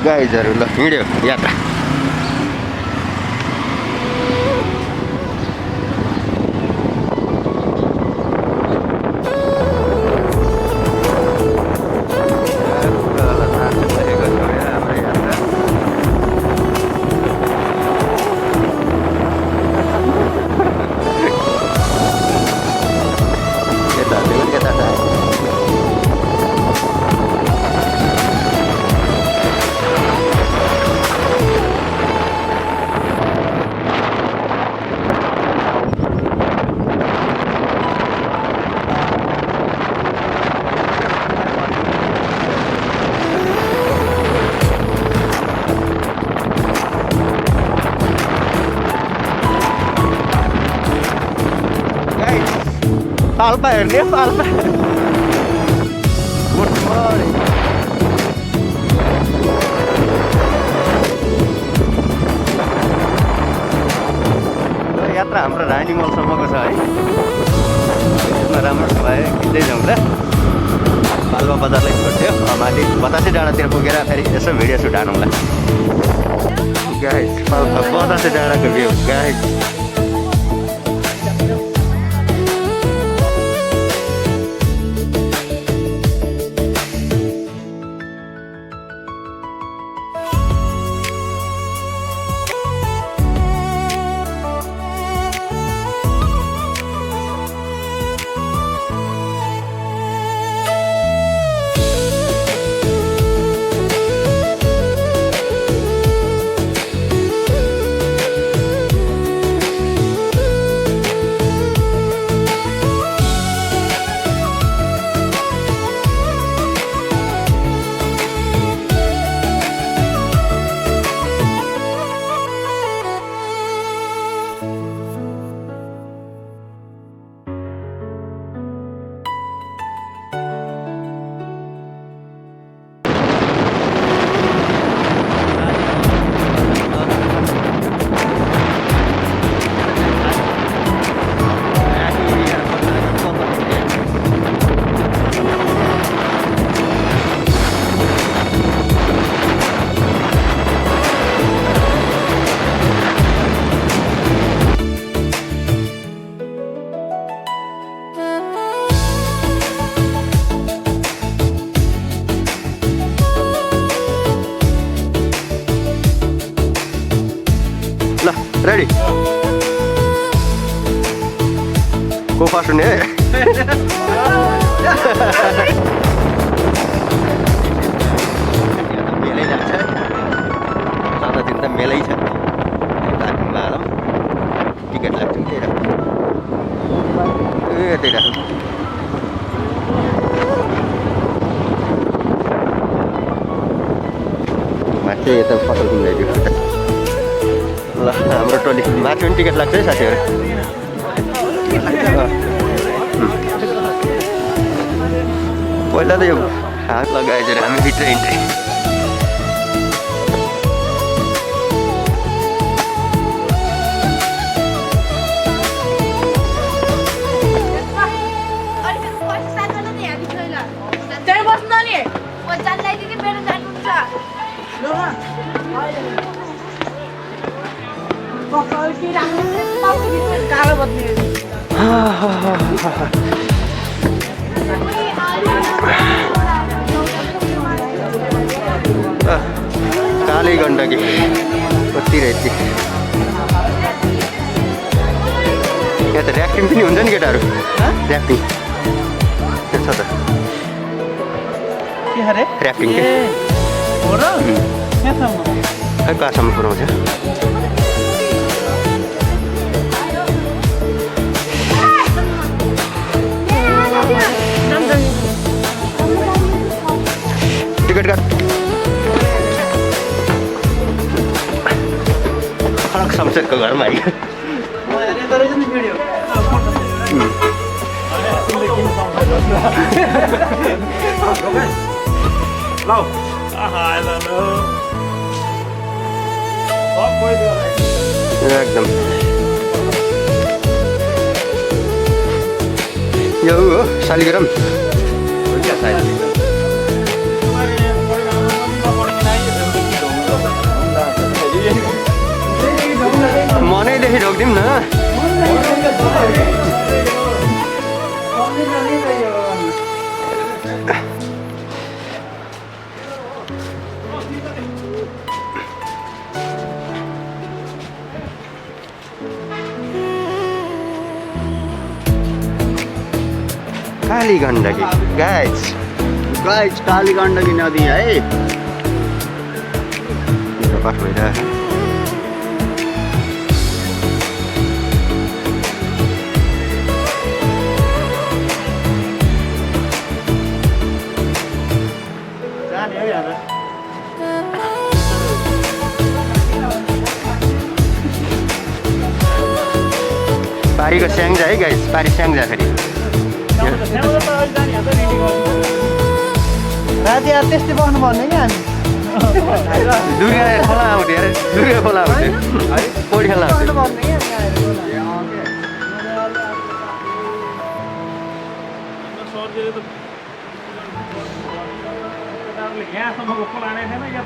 गाइजहरू ल हिँड्यो यात्रा। पाल्पा हेर्ने पाल्पा गुड मर्निङ। यात्रा हाम्रो रानी मलसम्मको छ है। यसमा राम्रो भयो खिच्दै जाउँ ल। पाल्पा बजारलाई छोड्थ्यो माथि बतासे डाँडातिर पुगेर फेरि यसो भिडियो सुट हानौँ ल। गाइस पाल्पा बतासे डाँडाको view guys. Ready? Go faster, ne? मेलै जान्छ सादा दिन त मेलै छ काठमाडौँ आलम टिकट लाग्छ नि त्यही ए त्यही माथि यता फसल किन्दैदियो ल हाम्रो टोली माथि पनि टिकट लाग्छ है साथीहरू। पहिला त यो हात लगाएर हामी भित्र हिँड्दै काली गण्डकी कति रहेछ। यहाँ त ऱ्याफ्टिङ पनि हुन्छ नि केटाहरू ऱ्याफ्टिङ त्यो छ त ऱ्याफ्टिङ के खै कहाँसम्म पुऱ्याउँछ। टिकट काट खडक शमशेरको घरमा आइयो। एकदम यो हो शालिग्राम केही रोकिदिउँ न। काली गण्डकी गाइस काली गण्डकी नदी है। कट भइरहेको पारीको स्याङ्जा है गाइस, पारी स्याङ्जा फेरि राति अब त्यस्तै बस्नु पर्ने क्या हामी। दुर्गा खोला आउँथ्यो अरे, दुर्गा खोला आउँथ्यो पौडी खेल्न आउँथ्यो। पर्ने क्या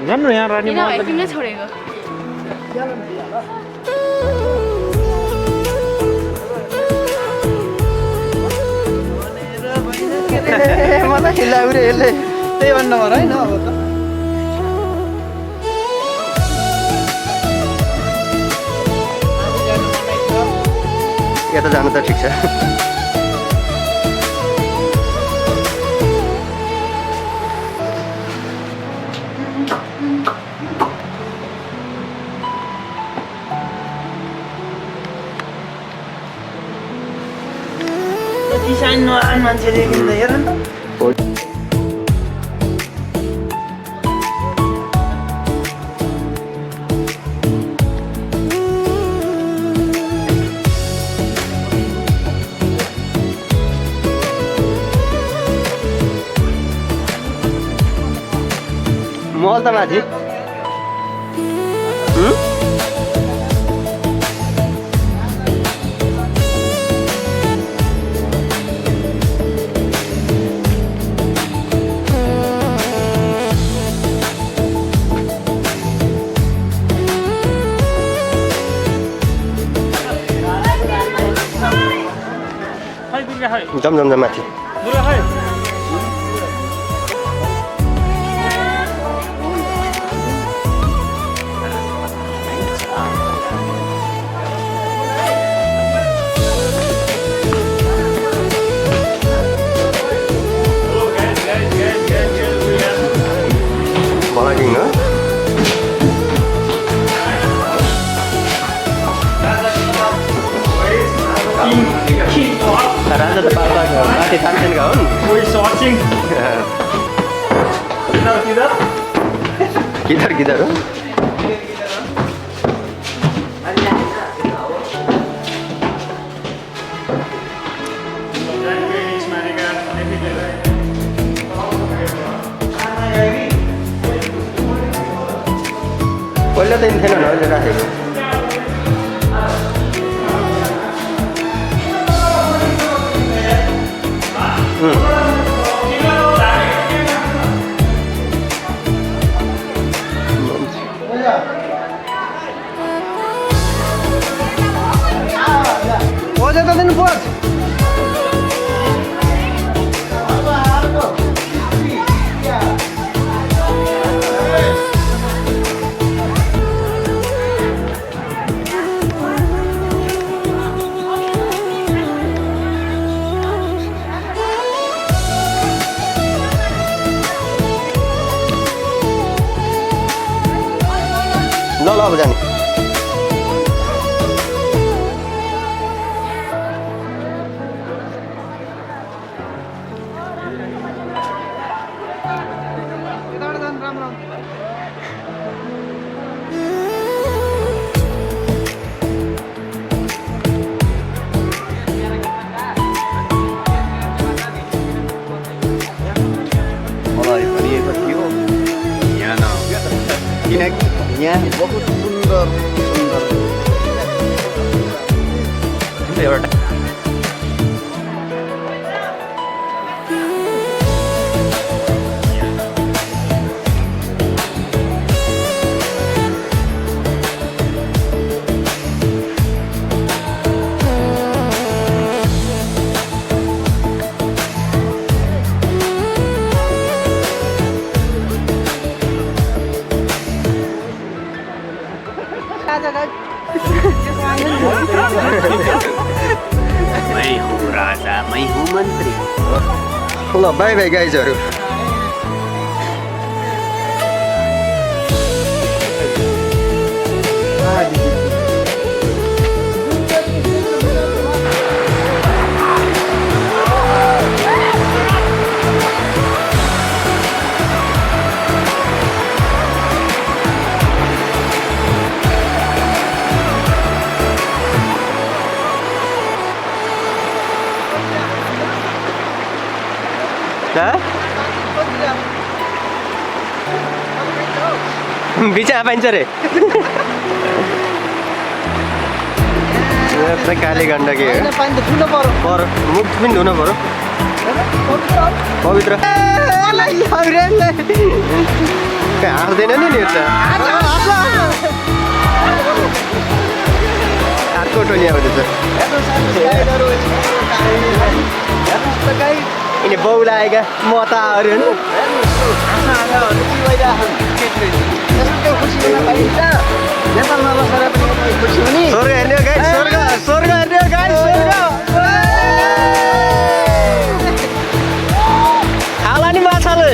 जान्नु यहाँ रानी तिमीले छोडेको मलाई खिलाउरे यसले त्यही भन्नु पर्यो होइन। अब त यता जानु त ठिक छ। डिसाइन नआन मान्छे देखिन्छ हेर न त। मल त माथि जमजम माथि भलाइदिङ हो। राजा त पाल्पाको माथि तानसेनका हुन्। किधर किधर हो पहिला त थिएन न अहिले राखेको। पोज त दिनु पोज। ल ल अब जाने। मलाई भनिएको थियो यहाँ न किनकि यहाँ बहुत सुन्दर सुन्दर एउटा ल बाई बाई गाइजहरू बिचमा पाइन्छ रे काली गण्डकी हो पानी त ठुलो पर मुख पनि धुनु पर्यो पवित्र हाल्दैन नि त अर्को टोली आउँदैछ यिनी बाउला आएका मताहरू नेपालमा बसेर पनि खुसी हुने स्वर्ग हेर्ने हो गाइस स्वर्ग स्वर्ग हेर्ने हो गाइस स्वर्ग खाला नि माछाले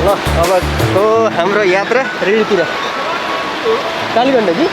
ल अबको हाम्रो यात्रा रेडीतिर कालीगण्डकी